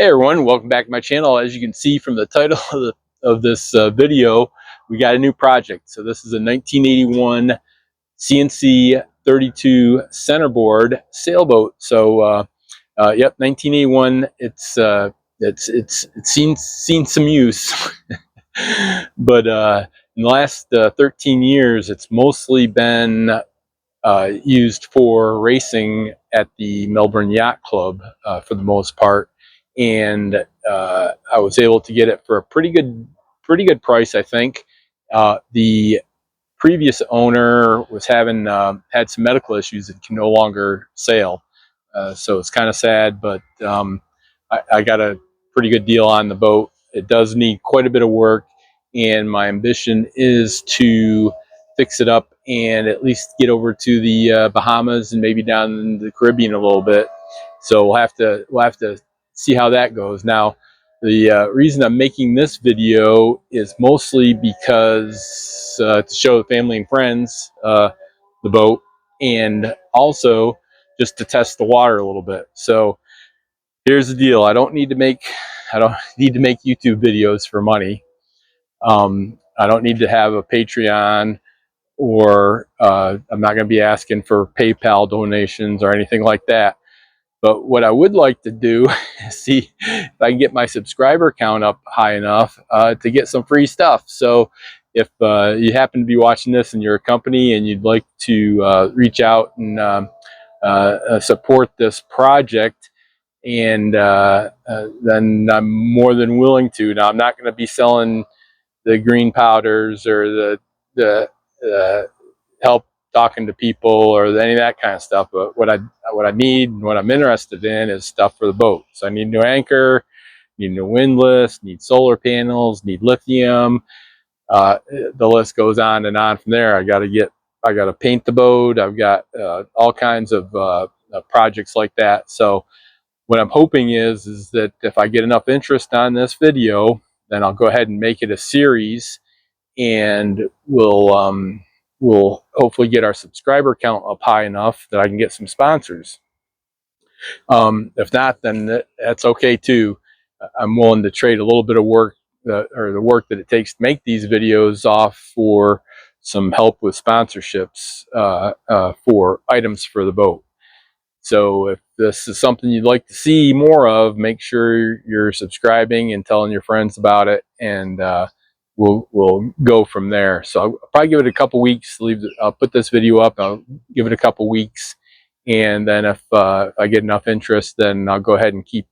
Hey everyone, welcome back to my channel. As you can see from the title of this video, we got a new project. So this is a 1981 CNC 32 centerboard sailboat. So yep, 1981. It's seen some use, but in the last 13 years, it's mostly been used for racing at the Melbourne Yacht Club for the most part, and I was able to get it for a pretty good price, I think. The previous owner was having had some medical issues and can no longer sail, so it's kind of sad, but I got a pretty good deal on the boat. It does need quite a bit of work, and my ambition is to fix it up and at least get over to the Bahamas and maybe down in the Caribbean a little bit. So we'll have to see how that goes. Now, the reason I'm making this video is mostly because to show the family and friends the boat, and also just to test the water a little bit. So here's the deal: I don't need to make YouTube videos for money. I don't need to have a Patreon, or I'm not going to be asking for PayPal donations or anything like that. But what I would like to do is see if I can get my subscriber count up high enough to get some free stuff. So if you happen to be watching this and you're a company and you'd like to reach out and support this project, and then I'm more than willing to. Now, I'm not going to be selling the green powders or the help talking to people or any of that kind of stuff. But what I need and what I'm interested in is stuff for the boat. So I need a new anchor, need a new windlass, need solar panels, need lithium. The list goes on and on from there. I got to paint the boat. I've got all kinds of projects like that. So what I'm hoping is that if I get enough interest on this video, then I'll go ahead and make it a series, and we'll hopefully get our subscriber count up high enough that I can get some sponsors. If not, then that's okay too. I'm willing to trade a little bit of work, or the work that it takes to make these videos, off for some help with sponsorships for items for the boat. So if this is something you'd like to see more of, make sure you're subscribing and telling your friends about it, and we'll go from there. So I'll probably give it a couple weeks. I'll put this video up. I'll give it a couple weeks, and then if I get enough interest, then I'll go ahead and keep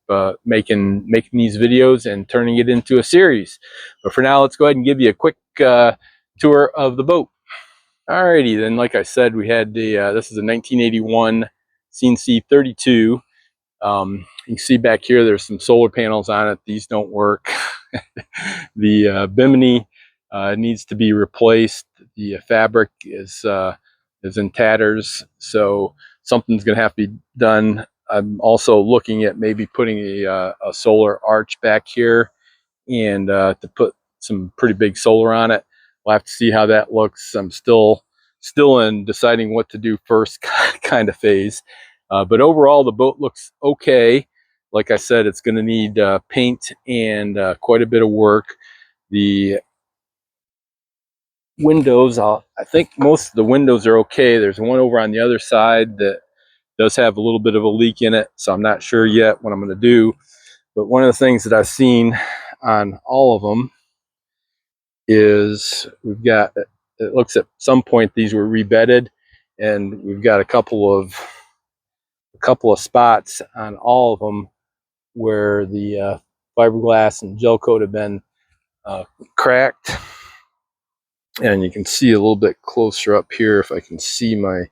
making these videos and turning it into a series. But for now, let's go ahead and give you a quick tour of the boat. Alrighty, then, like I said, we had this is a 1981 CNC 32. You can see back here there's some solar panels on it. These don't work. The bimini needs to be replaced. The fabric is in tatters, so something's going to have to be done. I'm also looking at maybe putting a solar arch back here, and to put some pretty big solar on it. We'll have to see how that looks. I'm still in deciding what to do first kind of phase. But overall, the boat looks okay. Like I said, it's going to need paint and quite a bit of work. The windows, I think most of the windows are okay. There's one over on the other side that does have a little bit of a leak in it, so I'm not sure yet what I'm going to do. But one of the things that I've seen on all of them is we've got, it looks at some point these were rebedded, and we've got a couple of spots on all of them where the fiberglass and gel coat have been cracked. And you can see a little bit closer up here, if I can see my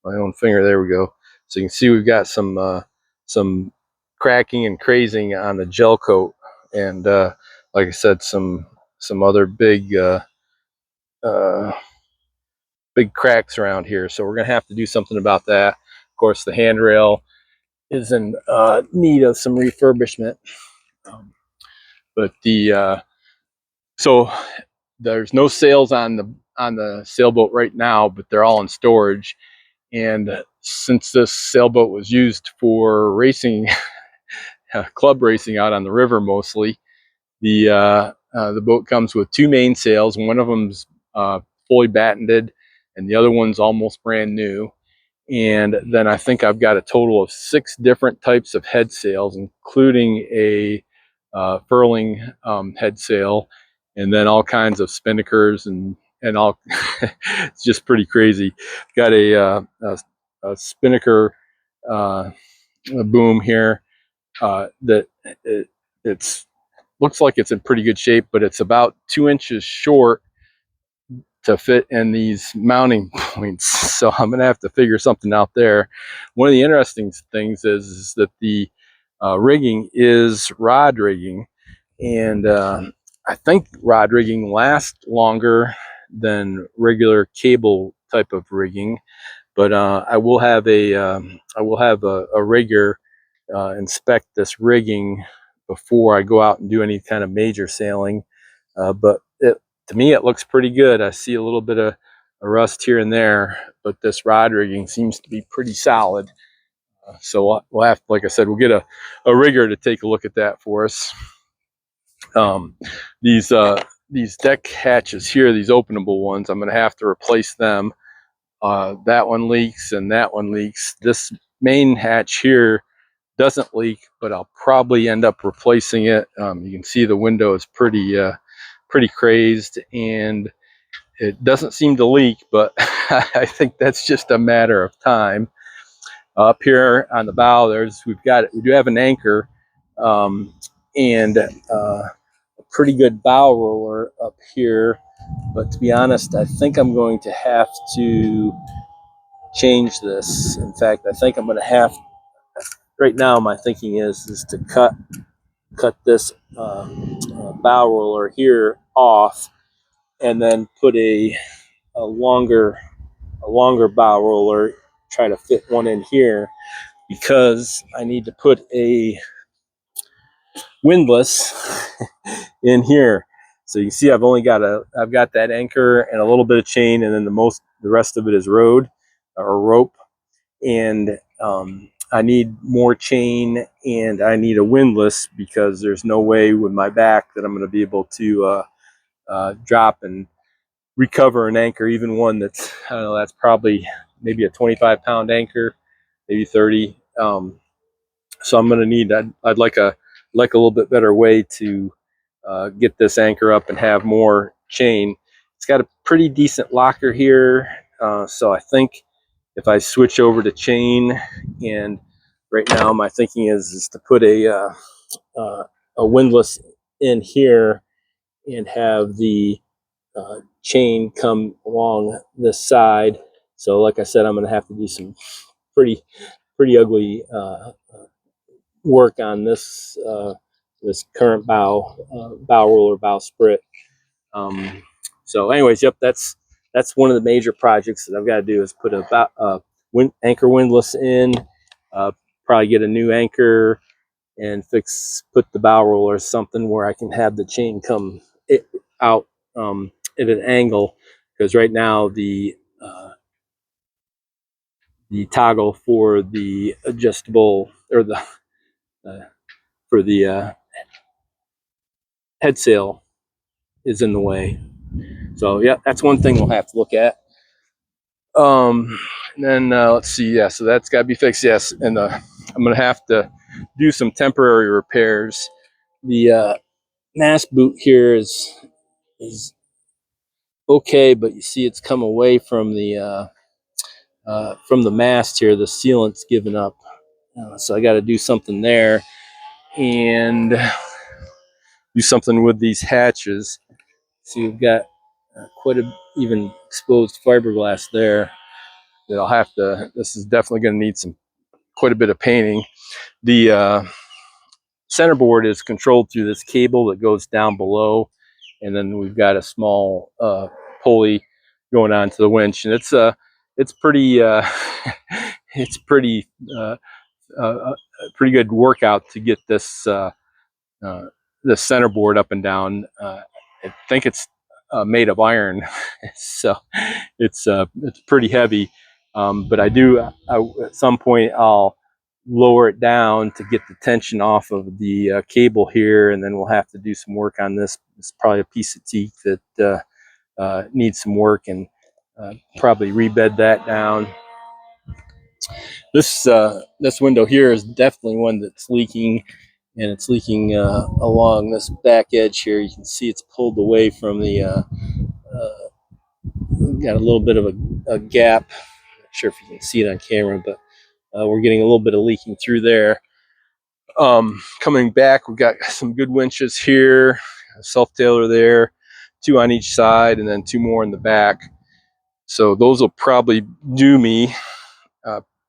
own finger. There we go. So you can see we've got some cracking and crazing on the gel coat, and like I said, some other big cracks around here. So we're gonna have to do something about that. Of course, the handrail is in need of some refurbishment, but so there's no sails on the sailboat right now, but they're all in storage. And since this sailboat was used for racing club racing out on the river mostly. The boat comes with 2 mainsails. One of them's fully battened, and the other one's almost brand new. And then I think I've got a total of 6 different types of head sails, including a furling head sail, and then all kinds of spinnakers and all. It's just pretty crazy. Got a spinnaker boom here that it's looks like it's in pretty good shape, but it's about 2 inches short to fit in these mounting points. So I'm gonna have to figure something out there. One of the interesting things is that the rigging is rod rigging, and I think rod rigging lasts longer than regular cable type of rigging. But I will have a rigger inspect this rigging before I go out and do any kind of major sailing. But to me, it looks pretty good. I see a little bit of a rust here and there, but this rod rigging seems to be pretty solid. So we'll have, like I said, we'll get a rigger to take a look at that for us. Um, these deck hatches here, these openable ones, I'm going to have to replace them. That one leaks and that one leaks. This main hatch here doesn't leak, but I'll probably end up replacing it. You can see the window is pretty crazed, and it doesn't seem to leak, but I think that's just a matter of time. Up here on the bow, we do have an anchor, and a pretty good bow roller up here. But to be honest, I think I'm going to have to change this. In fact, I think I'm going to have. Right now, my thinking is to cut this bow roller here off, and then put a longer bow roller, try to fit one in here, because I need to put a windlass in here. So you can see I've got that anchor and a little bit of chain, and then the rest of it is rope, and I need more chain and I need a windlass, because there's no way with my back that I'm going to be able to drop and recover an anchor, even one that's, I don't know, that's probably maybe a 25-pound anchor, maybe 30. So I'm going to need, I'd like a little bit better way to get this anchor up and have more chain. It's got a pretty decent locker here, so I think if I switch over to chain, and right now my thinking is to put a windlass in here and have the chain come along this side. So like I said, I'm going to have to do some pretty ugly work on this current bow roller, bow sprit. So anyways, yep, that's one of the major projects that I've got to do, is put a anchor windlass in, probably get a new anchor, and put the bow roller something where I can have the chain come out at an angle, because right now the toggle for the adjustable, or the for the head sail is in the way. So yeah, that's one thing we'll have to look at. And then let's see, yeah, so that's got to be fixed. Yes, and I'm gonna have to do some temporary repairs. The mast boot here is okay, but you see it's come away from the mast here. The sealant's given up, so I got to do something there, and do something with these hatches. See, we've got quite a even exposed fiberglass there that I'll have to. This is definitely going to need quite a bit of painting. The centerboard is controlled through this cable that goes down below, and then we've got a small pulley going onto the winch, and it's pretty it's pretty good workout to get this the centerboard up and down. I think it's made of iron, so it's pretty heavy. But at some point I'll lower it down to get the tension off of the cable here, and then we'll have to do some work on this. It's probably a piece of teak that needs some work, and probably rebed that down. This window here is definitely one that's leaking, and it's leaking along this back edge here. You can see it's pulled away from the got a little bit of a gap. Not sure if you can see it on camera, but we're getting a little bit of leaking through there. Coming back, we've got some good winches here, a self-tailer there, 2 on each side, and then 2 more in the back. So those will probably do me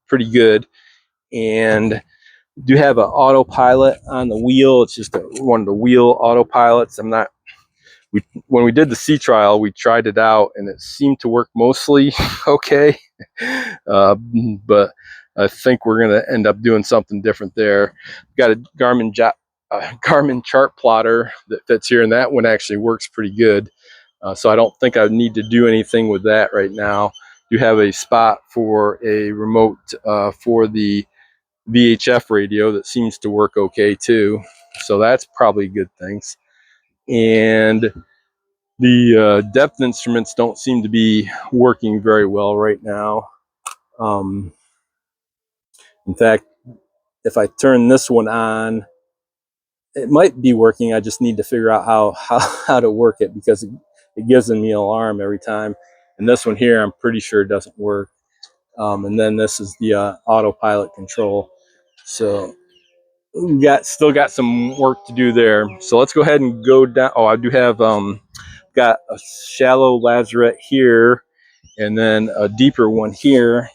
pretty good. And do have an autopilot on the wheel. It's just one of the wheel autopilots. When we did the sea trial, we tried it out, and it seemed to work mostly okay. But I think we're going to end up doing something different there. We've got a Garmin chart plotter that fits here, and that one actually works pretty good. So I don't think I need to do anything with that right now. You have a spot for a remote for the VHF radio that seems to work okay too. So that's probably good things. And the depth instruments don't seem to be working very well right now. In fact, if I turn this one on, it might be working. I just need to figure out how to work it, because it gives me an alarm every time. And this one here, I'm pretty sure doesn't work. And then this is the autopilot control. So we still got some work to do there. So let's go ahead and go down. Oh, I do have got a shallow lazarette here, and then a deeper one here.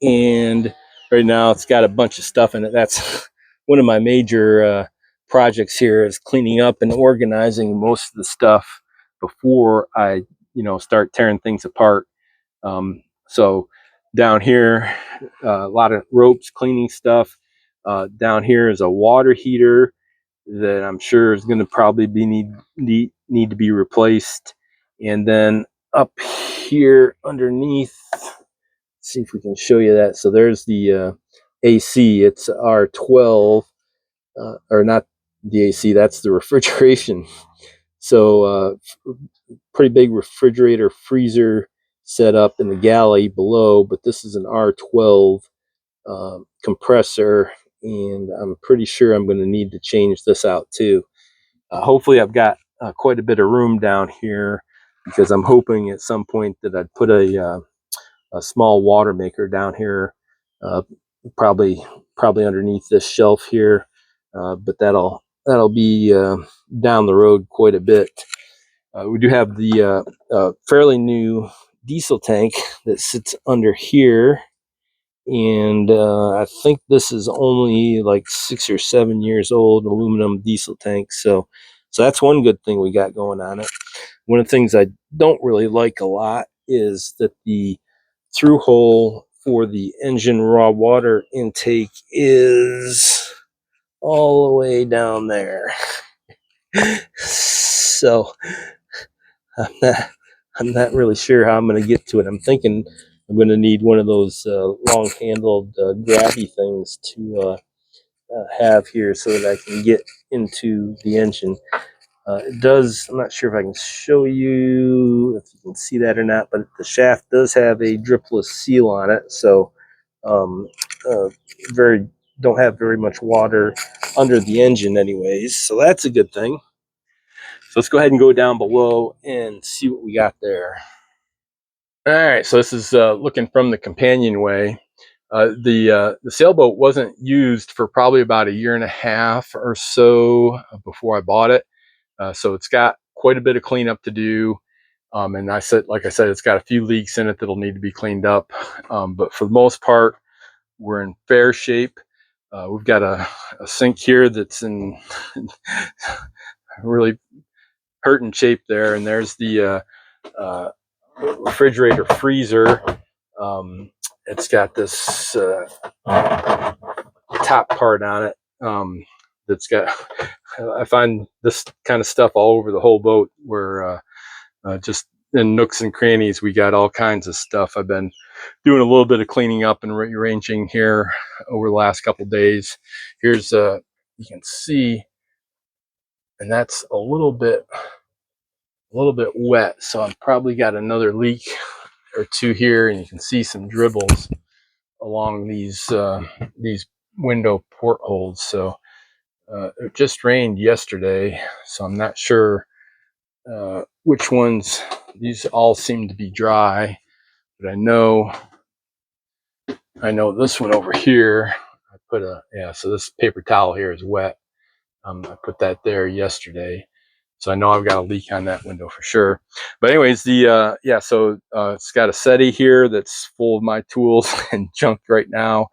And right now it's got a bunch of stuff in it. That's one of my major projects here, is cleaning up and organizing most of the stuff before I start tearing things apart. So down here, a lot of ropes, cleaning stuff. Down here is a water heater that I'm sure is going to probably need to be replaced. And then up here underneath, see if we can show you that. So there's the AC. It's R12, or not the AC. That's the refrigeration. So pretty big refrigerator freezer set up in the galley below, but this is an R12 compressor, and I'm pretty sure I'm going to need to change this out too. Hopefully I've got quite a bit of room down here, because I'm hoping at some point that I'd put a small water maker down here, probably underneath this shelf here, but that'll be down the road quite a bit. We do have the fairly new diesel tank that sits under here, and I think this is only like 6 or 7 years old, aluminum diesel tank. So that's one good thing we got going on it. One of the things I don't really like a lot is that the through hole for the engine raw water intake is all the way down there. So I'm not really sure how I'm going to get to it. I'm thinking I'm going to need one of those long-handled grabby things to have here, so that I can get into the engine. It does, I'm not sure if I can show you if you can see that or not, but the shaft does have a dripless seal on it, so don't have very much water under the engine anyways, so that's a good thing. So let's go ahead and go down below and see what we got there. All right, so this is looking from the companionway. The sailboat wasn't used for probably about 1.5 years or so before I bought it. So it's got quite a bit of cleanup to do. And like I said, it's got a few leaks in it that'll need to be cleaned up. But for the most part, we're in fair shape. We've got a sink here that's in really hurting shape there. And there's the refrigerator freezer. It's got this top part on it that's got, I find this kind of stuff all over the whole boat, where just in nooks and crannies, we got all kinds of stuff. I've been doing a little bit of cleaning up and rearranging here over the last couple days. Here's you can see, and that's a little bit wet, so I've probably got another leak or two here, and you can see some dribbles along these window portholes. So it just rained yesterday, so I'm not sure which ones. These all seem to be dry, but I know this one over here. I put so this paper towel here is wet. I put that there yesterday, so I know I've got a leak on that window for sure. But anyways, the so it's got a settee here that's full of my tools and junk right now,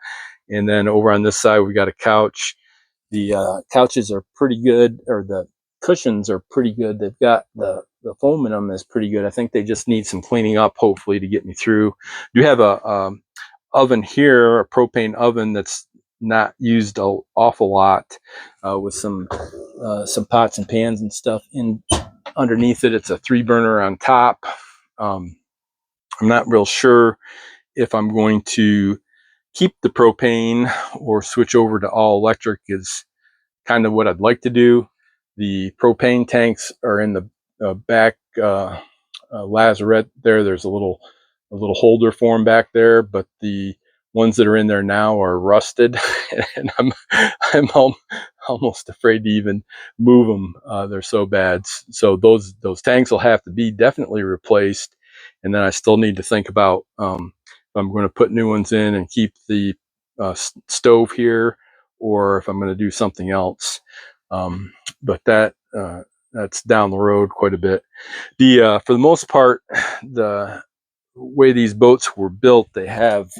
and then over on this side we got a couch. The couches are pretty good, or the cushions are pretty good. They've got the foam in them is pretty good. I think they just need some cleaning up, hopefully, to get me through. You have a oven here, a propane oven that's not used an awful lot, with some pots and pans and stuff in underneath it. It's a 3-burner on top. I'm not real sure if I'm going to keep the propane or switch over to all electric. Is kind of what I'd like to do. The propane tanks are in the back lazarette there. There's a little holder for them back there, but the ones that are in there now are rusted, and I'm almost afraid to even move them. They're so bad. So those tanks will have to be definitely replaced, and then I still need to think about if I'm going to put new ones in and keep the stove here, or if I'm going to do something else. But that's down the road quite a bit. For the most part, the way these boats were built, they have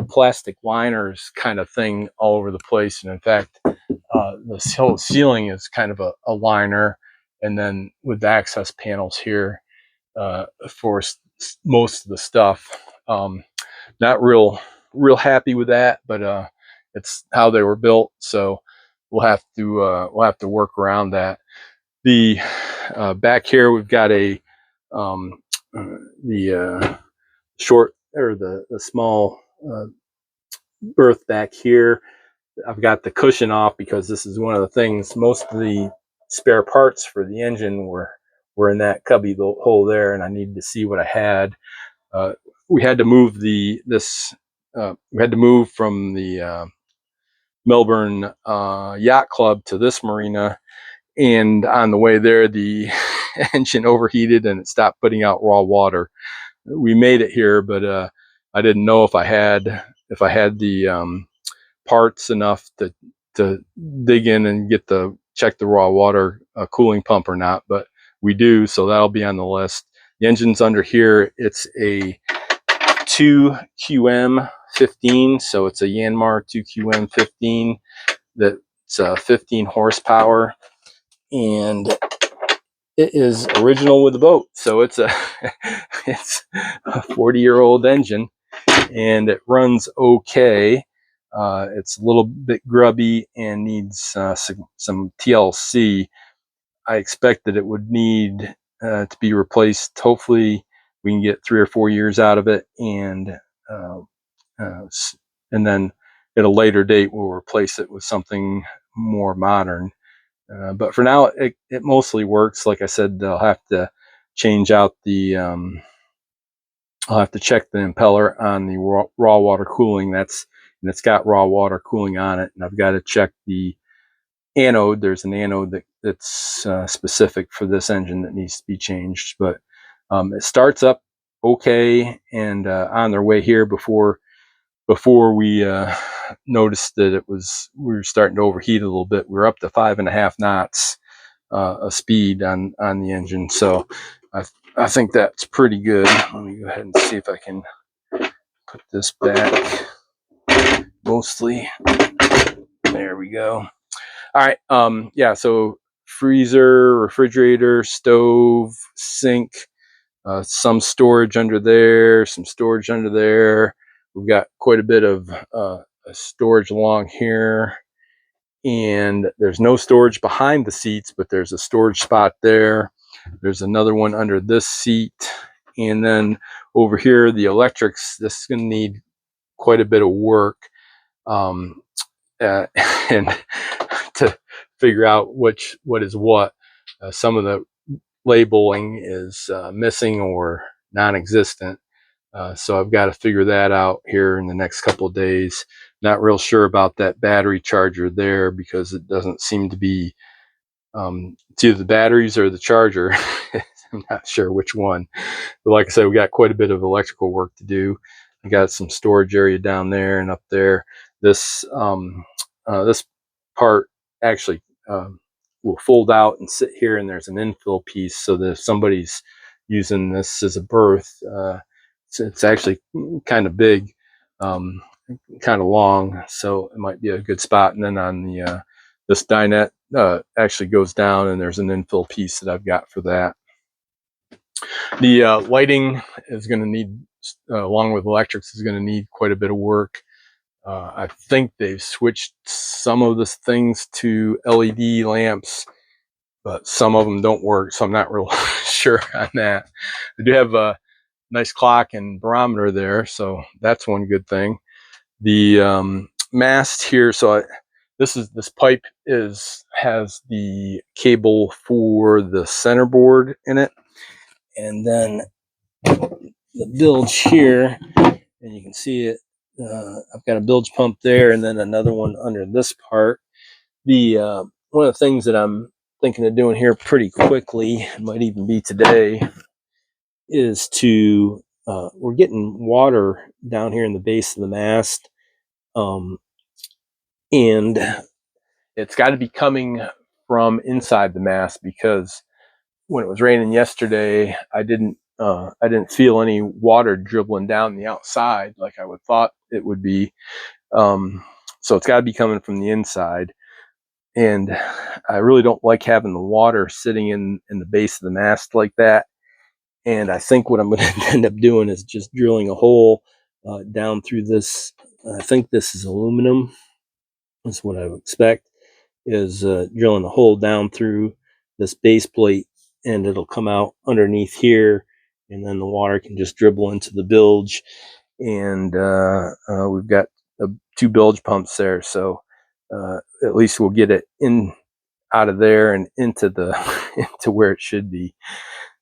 plastic liners kind of thing all over the place. And in fact, the whole ceiling is kind of a liner. And then with the access panels here for most of the stuff. Not real happy with that, but it's how they were built. So we'll have to work around that. The back here we've got a the short, or the small berth back here. I've got the cushion off because this is one of the things. Most of the spare parts for the engine were in that cubby hole there, and I needed to see what I had. We had to move we had to move from the Melbourne Yacht Club to this marina, and on the way there the engine overheated and it stopped putting out raw water. We made it here, but I didn't know if I had the parts enough to dig in and check the raw water cooling pump or not, but we do, so that'll be on the list. The engine's under here. It's a 2QM15, so it's a Yanmar 2QM15 that's 15 horsepower, and it is original with the boat. So it's a 40-year-old engine, and it runs okay. It's a little bit grubby and needs some TLC. I expect that it would need to be replaced. Hopefully we can get 3 or 4 years out of it, and then at a later date we'll replace it with something more modern. But for now it mostly works. Like I said, I'll have to change out the I'll have to check the impeller on the raw water cooling. And it's got raw water cooling on it, and I've got to check the anode. There's an anode that's specific for this engine that needs to be changed. But it starts up okay, and on their way here, before we noticed that we were starting to overheat a little bit. We were up to 5.5 knots of speed on the engine, so I think that's pretty good. Let me go ahead and see if I can put this back. Mostly, there we go. All right. Yeah. So freezer, refrigerator, stove, sink, some storage under there, some storage under there. We've got quite a bit of storage along here, and there's no storage behind the seats, but there's a storage spot there. There's another one under this seat. And then over here, the electrics, this is going to need quite a bit of work. And to figure out what is what. Some of the labeling is missing or non-existent. So I've got to figure that out here in the next couple of days. Not real sure about that battery charger there because it doesn't seem to be, it's either the batteries or the charger. I'm not sure which one. But like I said, we got quite a bit of electrical work to do. I got some storage area down there and up there. This this part actually will fold out and sit here, and there's an infill piece so that if somebody's using this as a berth, it's actually kind of big, kind of long, so it might be a good spot. And then on the this dinette actually goes down, and there's an infill piece that I've got for that. The lighting is going to need, along with electrics, is going to need quite a bit of work. I think they've switched some of the things to LED lamps, but some of them don't work, so I'm not real sure on that. I do have a nice clock and barometer there, so that's one good thing. The mast here, so this pipe has the cable for the center board in it, and then the bilge here, and you can see it. I've got a bilge pump there, and then another one under this part. The one of the things that I'm thinking of doing here pretty quickly, it might even be today, is to we're getting water down here in the base of the mast, and it's got to be coming from inside the mast, because when it was raining yesterday, I didn't feel any water dribbling down the outside like I would thought it would be. So it's got to be coming from the inside. And I really don't like having the water sitting in the base of the mast like that. And I think what I'm going to end up doing is just drilling a hole down through this. I think this is aluminum. That's what I would expect, is drilling a hole down through this base plate, and it'll come out underneath here, and then the water can just dribble into the bilge. And we've got 2 bilge pumps there, so at least we'll get it in out of there and into the into where it should be.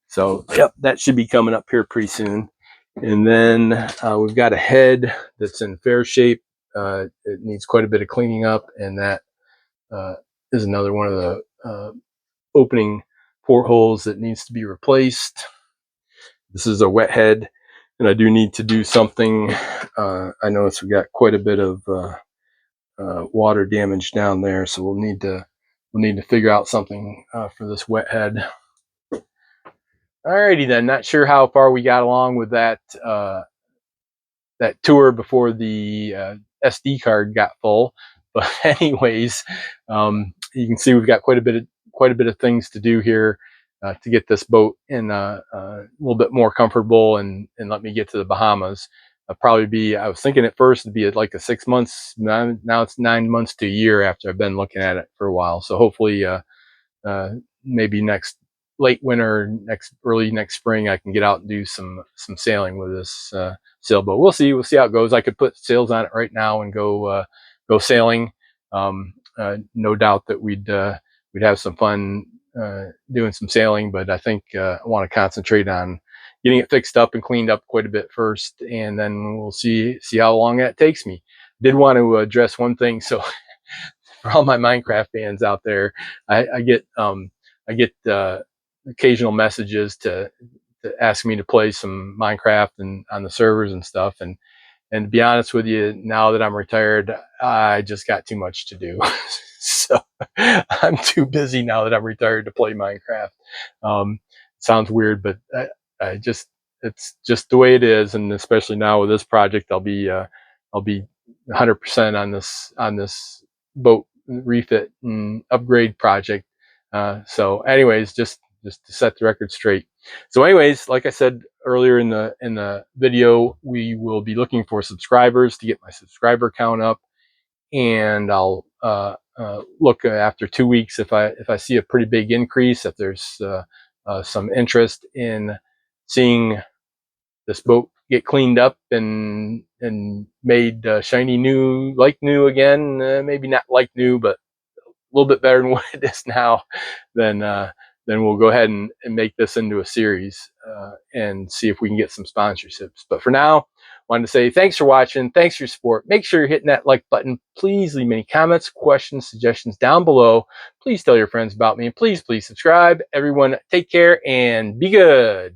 So yep, that should be coming up here pretty soon. And then we've got a head that's in fair shape. It needs quite a bit of cleaning up, and that is another one of the opening portholes that needs to be replaced. This is a wet head, and I do need to do something. I notice we got quite a bit of water damage down there, so we'll need to figure out something for this wet head. Alrighty then. Not sure how far we got along with that that tour before the SD card got full, but anyways, you can see we've got quite a bit of things to do here to get this boat in a little bit more comfortable and let me get to the Bahamas. I was thinking at first it'd be like a 6 months. Now it's 9 months to a year after I've been looking at it for a while. So hopefully, maybe next late winter, early next spring, I can get out and do some sailing with this sailboat. We'll see how it goes. I could put sails on it right now and go sailing. No doubt that we'd have some fun doing some sailing, but I think I want to concentrate on getting it fixed up and cleaned up quite a bit first, and then we'll see how long that takes me. Did want to address one thing. So for all my Minecraft fans out there, I get occasional messages to ask me to play some Minecraft and on the servers and stuff. And to be honest with you, now that I'm retired, I just got too much to do. So I'm too busy now that I'm retired to play Minecraft. Sounds weird, but it's just the way it is. And especially now with this project, I'll be 100% on this boat refit and upgrade project. So anyways, just to set the record straight. So anyways, like I said earlier in the video, we will be looking for subscribers to get my subscriber count up, and I'll look after 2 weeks if I see a pretty big increase, if there's some interest in seeing this boat get cleaned up and made shiny new, like new again. Maybe not like new, but a little bit better than what it is now, then we'll go ahead and make this into a series and see if we can get some sponsorships. But for now, wanted to say thanks for watching. Thanks for your support. Make sure you're hitting that like button. Please leave any comments, questions, suggestions down below. Please tell your friends about me. And please subscribe. Everyone, take care and be good.